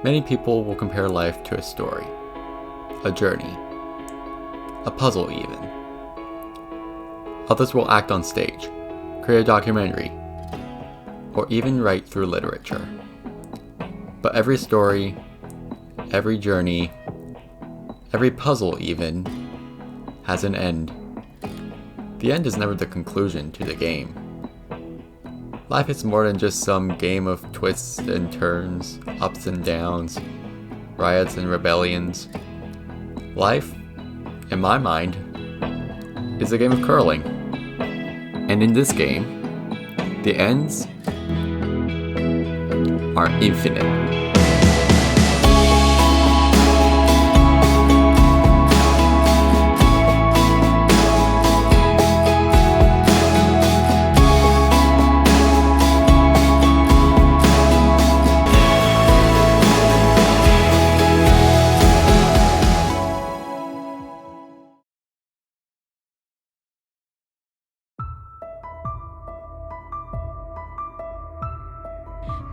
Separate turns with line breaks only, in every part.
Many people will compare life to a story, a journey, a puzzle even. Others will act on stage, create a documentary, or even write through literature. But every story, every journey, every puzzle even, has an end. The end is never the conclusion to the game. Life is more than just some game of twists and turns, ups and downs, riots and rebellions. Life, in my mind, is a game of curling. And in this game, the ends are infinite.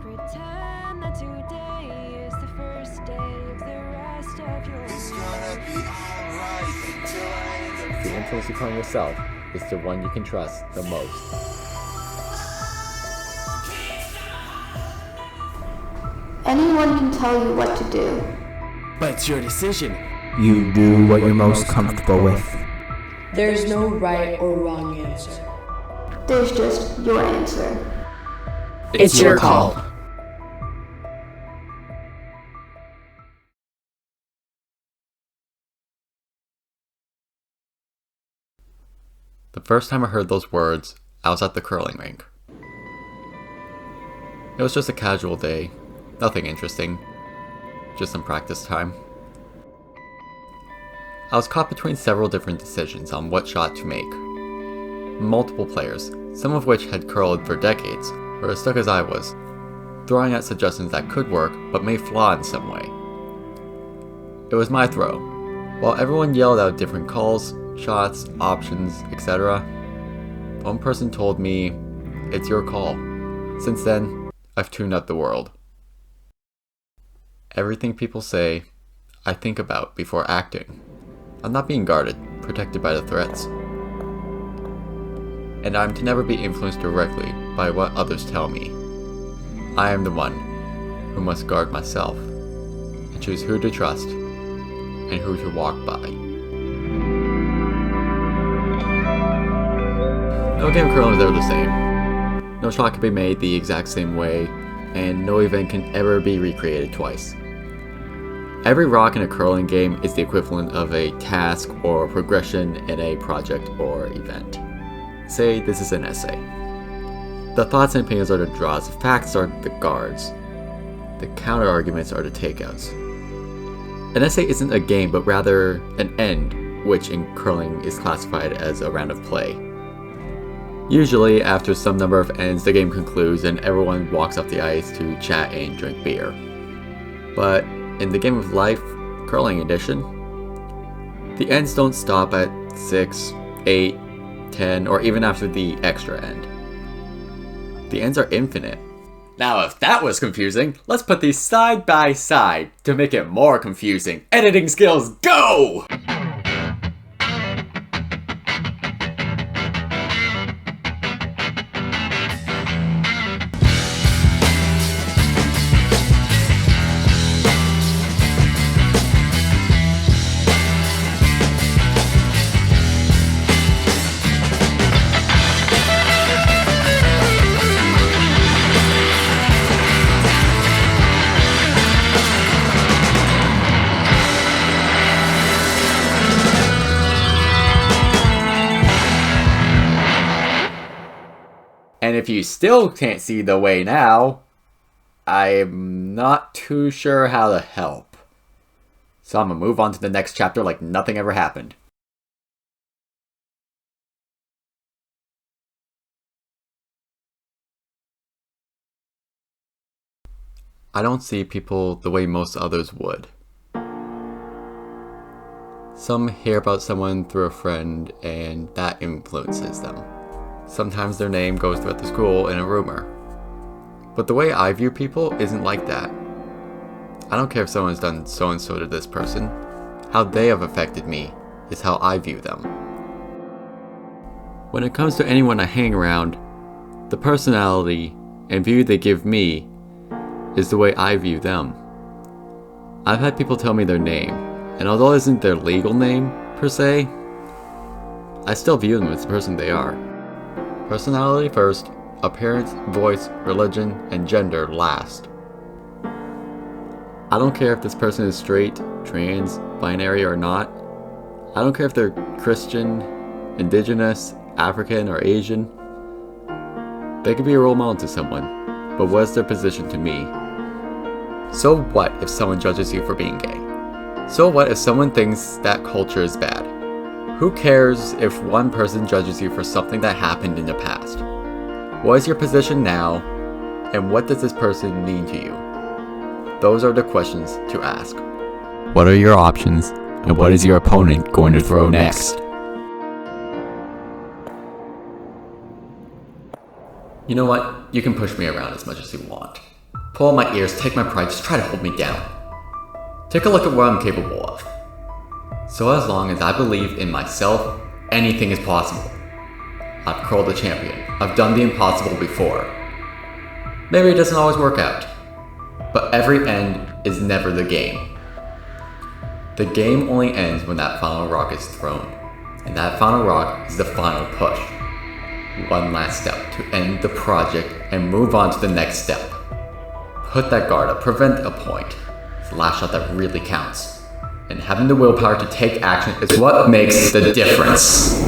Pretend that today is the first day of the rest of your life.
The influence you put on yourself is the one you can trust the most.
Anyone can tell you what to do.
But it's your decision.
You do what you're most comfortable with.
There's no right or wrong answer.
There's just your answer.
It's your call.
The first time I heard those words, I was at the curling rink. It was just a casual day, nothing interesting, just some practice time. I was caught between several different decisions on what shot to make. Multiple players, some of which had curled for decades, were as stuck as I was, throwing out suggestions that could work but may flaw in some way. It was my throw. While everyone yelled out different calls, shots, options, etc., one person told me, "It's your call." Since then, I've tuned out the world. Everything people say, I think about before acting. I'm not being guarded, protected by the threats. And I'm to never be influenced directly by what others tell me. I am the one who must guard myself and choose who to trust and who to walk by. No game of curling is ever the same. No shot can be made the exact same way, and no event can ever be recreated twice. Every rock in a curling game is the equivalent of a task or progression in a project or event. Say this is an essay. The thoughts and opinions are the draws, the facts are the guards, the counter-arguments are the takeouts. An essay isn't a game, but rather an end, which in curling is classified as a round of play. Usually, after some number of ends, the game concludes and everyone walks off the ice to chat and drink beer. But in the game of life, curling edition, the ends don't stop at 6, 8, 10, or even after the extra end. The ends are infinite. Now if that was confusing, let's put these side by side to make it more confusing. Editing skills, go! And if you still can't see the way now, I'm not too sure how to help. So I'm gonna move on to the next chapter like nothing ever happened. I don't see people the way most others would. Some hear about someone through a friend and that influences them. Sometimes their name goes throughout the school in a rumor. But the way I view people isn't like that. I don't care if someone's done so and so to this person. How they have affected me is how I view them. When it comes to anyone I hang around, the personality and view they give me is the way I view them. I've had people tell me their name, and although it isn't their legal name, per se, I still view them as the person they are. Personality first, appearance, voice, religion, and gender last. I don't care if this person is straight, trans, binary, or not. I don't care if they're Christian, indigenous, African, or Asian. They could be a role model to someone, but what is their position to me? So what if someone judges you for being gay? So what if someone thinks that culture is bad? Who cares if one person judges you for something that happened in the past? What is your position now, and what does this person mean to you? Those are the questions to ask. What are your options, and what is your opponent going to throw next? You know what? You can push me around as much as you want. Pull out my ears, take my pride, just try to hold me down. Take a look at what I'm capable of. So as long as I believe in myself, anything is possible. I've curled a champion. I've done the impossible before. Maybe it doesn't always work out, but every end is never the game. The game only ends when that final rock is thrown, and that final rock is the final push. One last step to end the project and move on to the next step. Put that guard up, prevent a point. It's the last shot that really counts. And having the willpower to take action is what makes the difference.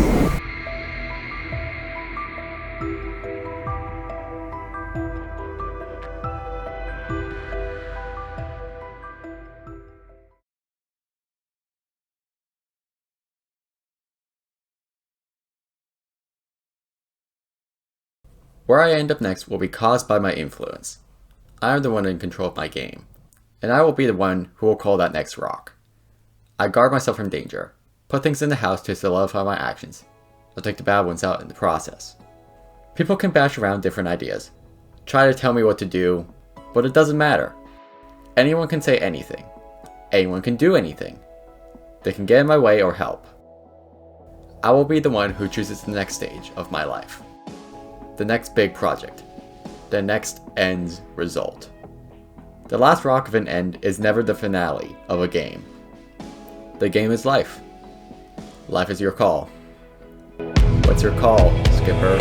Where I end up next will be caused by my influence. I am the one in control of my game, and I will be the one who will call that next rock. I guard myself from danger, put things in the house to solidify my actions. I'll take the bad ones out in the process. People can bash around different ideas, try to tell me what to do, but it doesn't matter. Anyone can say anything. Anyone can do anything. They can get in my way or help. I will be the one who chooses the next stage of my life. The next big project. The next end's result. The last rock of an end is never the finale of a game. The game is life. Life is your call. What's your call, Skipper?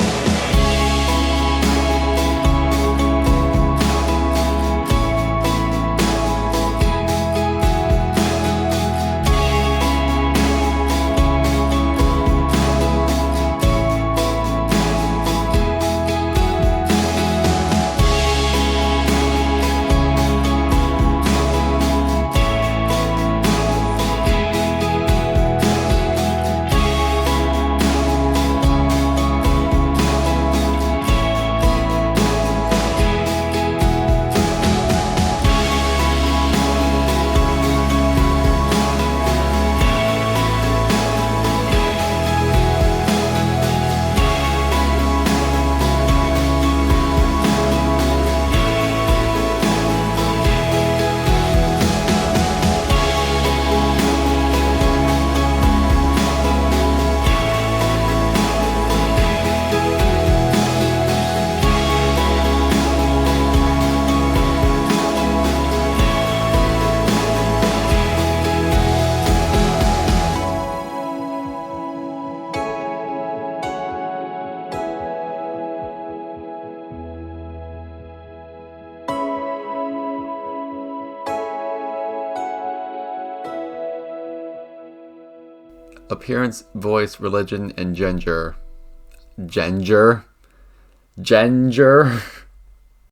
Appearance, voice, religion, and gender. Gender?